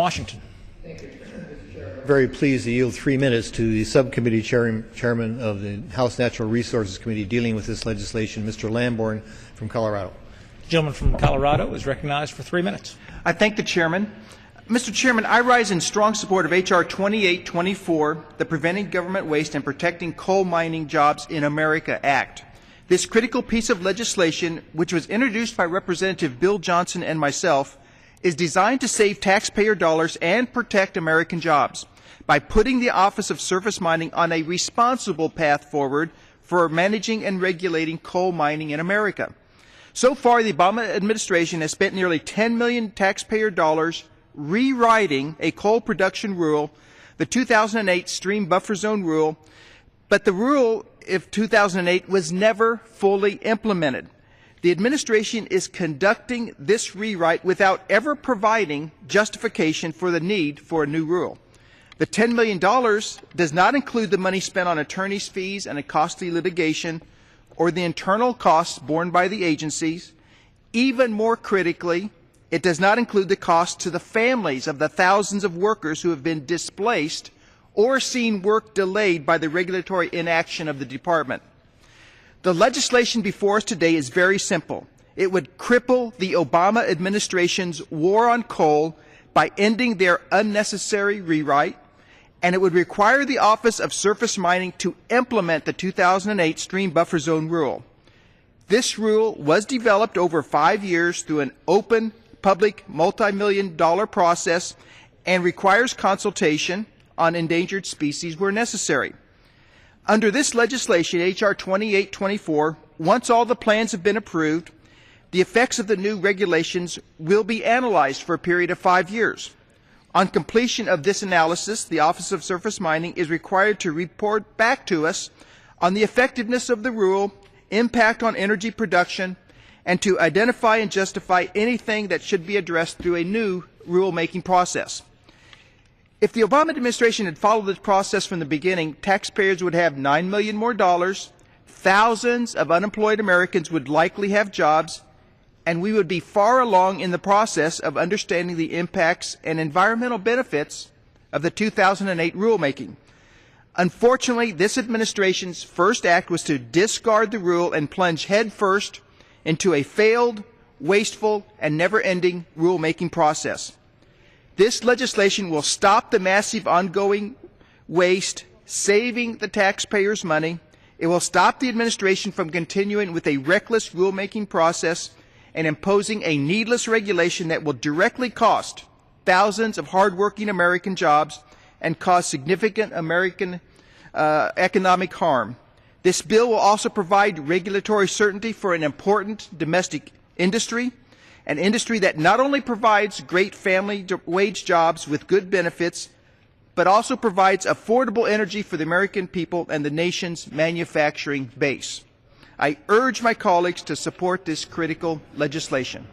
Washington. Very pleased to yield 3 minutes to the subcommittee chairman of the House Natural Resources Committee dealing with this legislation, Mr. Lamborn from Colorado. The gentleman from Colorado is recognized for 3 minutes. I thank the chairman. Mr. Chairman, I rise in strong support of H.R. 2824, the Preventing Government Waste and Protecting Coal Mining Jobs in America Act. This critical piece of legislation, which was introduced by Representative Bill Johnson and myself, is designed to save taxpayer dollars and protect American jobs by putting the Office of Surface Mining on a responsible path forward for managing and regulating coal mining in America. So far, the Obama administration has spent nearly $10 million taxpayer dollars rewriting a coal production rule, the 2008 Stream Buffer Zone rule, but the rule of 2008 was never fully implemented. The administration is conducting this rewrite without ever providing justification for the need for a new rule. The $10 million does not include the money spent on attorney's fees and a costly litigation or the internal costs borne by the agencies. Even more critically, it does not include the cost to the families of the thousands of workers who have been displaced or seen work delayed by the regulatory inaction of the department. The legislation before us today is very simple. It would cripple the Obama administration's war on coal by ending their unnecessary rewrite, and it would require the Office of Surface Mining to implement the 2008 Stream Buffer Zone rule. This rule was developed over 5 years through an open, public, multi-million-dollar process and requires consultation on endangered species where necessary. Under this legislation, H.R. 2824, once all the plans have been approved, the effects of the new regulations will be analyzed for a period of 5 years. On completion of this analysis, the Office of Surface Mining is required to report back to us on the effectiveness of the rule, impact on energy production, and to identify and justify anything that should be addressed through a new rulemaking process. If the Obama administration had followed this process from the beginning, taxpayers would have $9 million more dollars, thousands of unemployed Americans would likely have jobs, and we would be far along in the process of understanding the impacts and environmental benefits of the 2008 rulemaking. Unfortunately, this administration's first act was to discard the rule and plunge headfirst into a failed, wasteful, and never-ending rulemaking process. This legislation will stop the massive ongoing waste, saving the taxpayers' money. It will stop the administration from continuing with a reckless rulemaking process and imposing a needless regulation that will directly cost thousands of hardworking American jobs and cause significant American economic harm. This bill will also provide regulatory certainty for an important domestic industry, an industry that not only provides great family wage jobs with good benefits, but also provides affordable energy for the American people and the nation's manufacturing base. I urge my colleagues to support this critical legislation.